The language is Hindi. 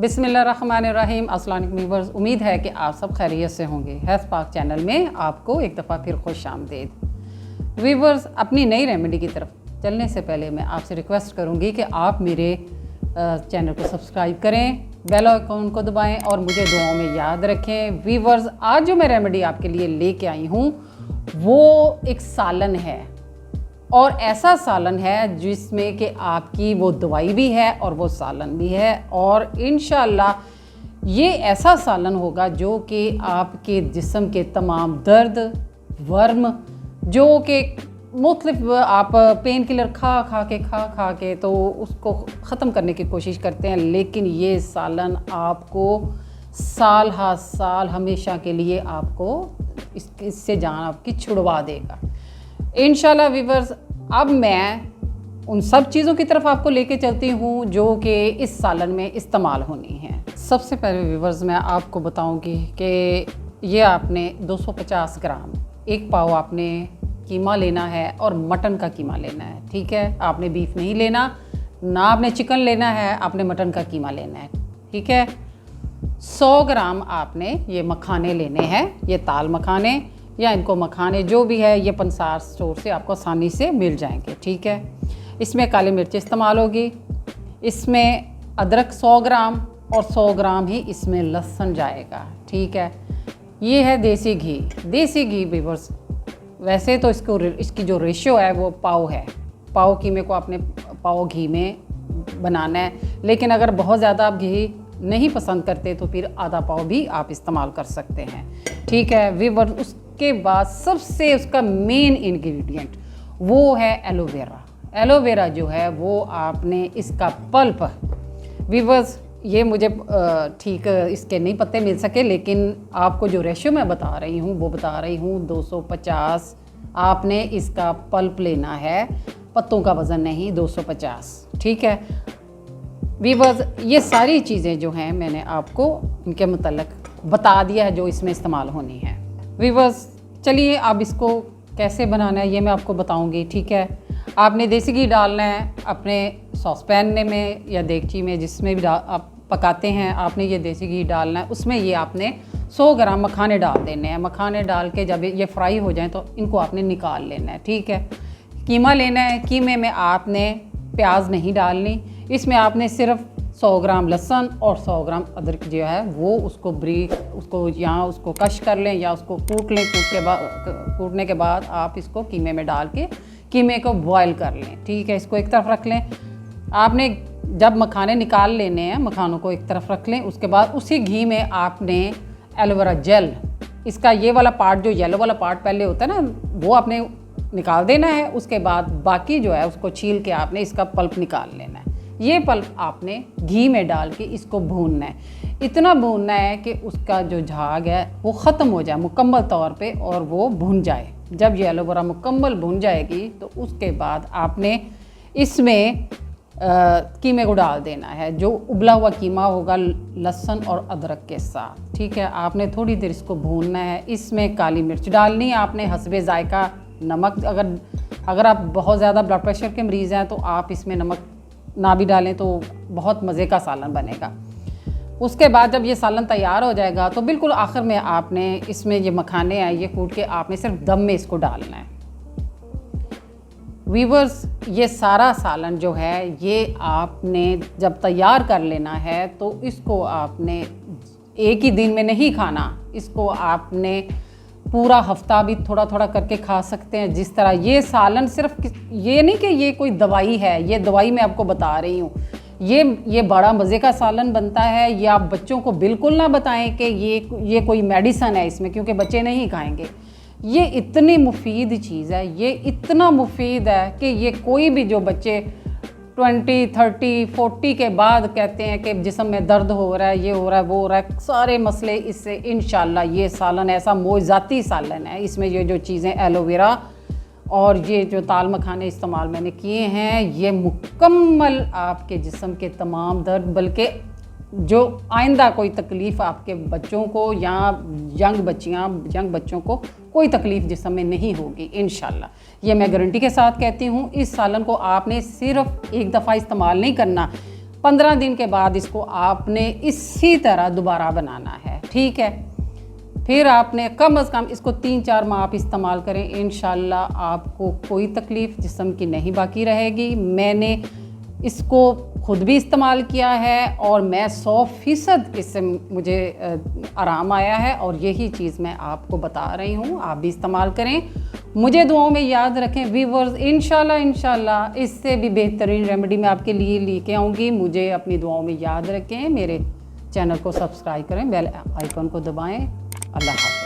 बिस्मिल्लाहिर्रहमानिर्रहीम। अस्सलाम वालेकुम व्यूअर्स, उम्मीद है कि आप सब खैरियत से होंगे। हेल्थ पाक चैनल में आपको एक दफ़ा फिर खुश आमदीद। व्यूअर्स, अपनी नई रेमेडी की तरफ चलने से पहले मैं आपसे रिक्वेस्ट करूंगी कि आप मेरे चैनल को सब्सक्राइब करें, बेल आइकन को दबाएं और मुझे दुआओं में याद रखें। व्यूअर्स, आज जो मैं रेमेडी आपके लिए लेके आई हूँ वो एक सालन है, और ऐसा सालन है जिसमें कि आपकी वो दवाई भी है और वो सालन भी है, और इंशाल्लाह ये ऐसा सालन होगा जो कि आपके जिस्म के तमाम दर्द, वर्म, जो कि मुख्तलिफ आप पेन किलर खा खा के तो उसको ख़त्म करने की कोशिश करते हैं, लेकिन ये सालन आपको साल हा साल हमेशा के लिए आपको इससे जान आपकी छुड़वा देगा इंशाल्लाह। व्यूअर्स, अब मैं उन सब चीज़ों की तरफ आपको लेके चलती हूँ जो कि इस सालन में इस्तेमाल होनी है। सबसे पहले व्यूअर्स, मैं आपको बताऊँगी कि ये आपने 250 ग्राम, एक पाव आपने कीमा लेना है और मटन का कीमा लेना है। ठीक है, आपने बीफ नहीं लेना, ना आपने चिकन लेना है, आपने मटन का कीमा लेना है। ठीक है, 100 ग्राम आपने ये मखाने लेने हैं, ये ताल मखाने या इनको मखाने जो भी है, ये पंसार स्टोर से आपको आसानी से मिल जाएंगे। ठीक है, इसमें काली मिर्च इस्तेमाल होगी, इसमें अदरक 100 ग्राम और 100 ग्राम ही इसमें लहसुन जाएगा। ठीक है, ये है देसी घी। देसी घी व्यूअर्स, वैसे तो इसकी जो रेशियो है वो पाव है, पाव कीमे को आपने पाव घी में बनाना है, लेकिन अगर बहुत ज़्यादा आप घी नहीं पसंद करते तो फिर आधा पाव भी आप इस्तेमाल कर सकते हैं। ठीक है व्यूअर्स, उसके बाद सबसे उसका मेन इंग्रेडिएंट वो है एलोवेरा। एलोवेरा जो है वो आपने इसका पल्प, व्यूअर्स ये मुझे ठीक इसके नहीं पत्ते मिल सके, लेकिन आपको जो रेशियो मैं बता रही हूँ वो बता रही हूँ 250 आपने इसका पल्प लेना है, पत्तों का वज़न नहीं, 250। ठीक है व्यूअर्स, ये सारी चीज़ें जो हैं मैंने आपको इनके मुतल्लिक बता दिया है जो इसमें इस्तेमाल होनी है। व्यूअर्स, चलिए अब इसको कैसे बनाना है ये मैं आपको बताऊंगी। ठीक है, आपने देसी घी डालना है अपने सॉस पैन में या देगची में, जिसमें भी आप पकाते हैं, आपने ये देसी घी डालना है। उसमें ये आपने 100 ग्राम मखाने डाल देने हैं। मखाने डाल के जब ये फ्राई हो जाएं तो इनको आपने निकाल लेना है। ठीक है, कीमा लेना है, कीमे में आपने प्याज नहीं डालनी, इसमें आपने सिर्फ 100 ग्राम लहसुन और 100 ग्राम अदरक जो है वो उसको यहाँ उसको कश कर लें या उसको कूट लें। कूटने के बाद आप इसको कीमे में डाल के कीमे को बॉयल कर लें। ठीक है, इसको एक तरफ रख लें। आपने जब मखाने निकाल लेने हैं, मखानों को एक तरफ रख लें। उसके बाद उसी घी में आपने एलोवेरा जेल, इसका ये वाला पार्ट जो येलो वाला पार्ट पहले होता है ना, वो आपने निकाल देना है। उसके बाद बाकी जो है उसको छील के आपने इसका पल्प निकाल लेना है। ये पल्प आपने घी में डाल के इसको भूनना है। इतना भूनना है कि उसका जो झाग है वो ख़त्म हो जाए मुकम्मल तौर पे और वो भुन जाए। जब ये एलोवेरा मुकम्मल भुन जाएगी तो उसके बाद आपने इसमें कीमे को डाल देना है, जो उबला हुआ कीमा होगा लहसुन और अदरक के साथ। ठीक है, आपने थोड़ी देर इसको भूनना है। इसमें काली मिर्च डालनी है आपने, हस्बे जायका नमक, अगर आप बहुत ज़्यादा ब्लड प्रेशर के मरीज़ हैं तो आप इसमें नमक ना भी डालें तो बहुत मज़े का सालन बनेगा। उसके बाद जब ये सालन तैयार हो जाएगा तो बिल्कुल आखिर में आपने इसमें ये मखाने हैं ये कूट के आपने सिर्फ दम में इसको डालना है। व्यूअर्स, ये सारा सालन जो है ये आपने जब तैयार कर लेना है तो इसको आपने एक ही दिन में नहीं खाना, इसको आपने पूरा हफ्ता भी थोड़ा थोड़ा करके खा सकते हैं। जिस तरह ये सालन सिर्फ ये नहीं कि ये कोई दवाई है, ये दवाई मैं आपको बता रही हूँ, ये बड़ा मज़े का सालन बनता है। ये आप बच्चों को बिल्कुल ना बताएं कि ये कोई मेडिसन है इसमें, क्योंकि बच्चे नहीं खाएंगे। ये इतनी मुफीद चीज़ है, ये इतना मुफीद है कि ये कोई भी जो बच्चे 20, 30, 40 के बाद कहते हैं कि जिस्म में दर्द हो रहा है, ये हो रहा है, वो हो रहा है, सारे मसले इससे इंशाल्लाह ये सालन ऐसा मोज़ाती सालन है। इसमें ये जो चीज़ें एलोवेरा और ये जो ताल मखाने इस्तेमाल मैंने किए हैं, ये मुकम्मल आपके जिस्म के तमाम दर्द, बल्कि जो आइंदा कोई तकलीफ़ आपके बच्चों को या यंग बच्चों को कोई तकलीफ़ जिस्म में नहीं होगी इंशाल्लाह। ये मैं गारंटी के साथ कहती हूँ। इस सालन को आपने सिर्फ एक दफ़ा इस्तेमाल नहीं करना, 15 दिन के बाद इसको आपने इसी तरह दोबारा बनाना है, ठीक है। फिर आपने कम से कम इसको 3-4 माह आप इस्तेमाल करें, इंशाल्लाह आपको कोई तकलीफ़ जिस्म की नहीं बाकी रहेगी। मैंने इसको खुद भी इस्तेमाल किया है और मैं 100% इससे मुझे आराम आया है और यही चीज़ मैं आपको बता रही हूँ, आप भी इस्तेमाल करें। मुझे दुआओं में याद रखें व्यूअर्स, इंशाल्लाह इससे भी बेहतरीन रेमेडी मैं आपके लिए लेके आऊँगी। मुझे अपनी दुआओं में याद रखें, मेरे चैनल को सब्सक्राइब करें, बेल आइकन को दबाएं। अल्लाह हाफ़िज़।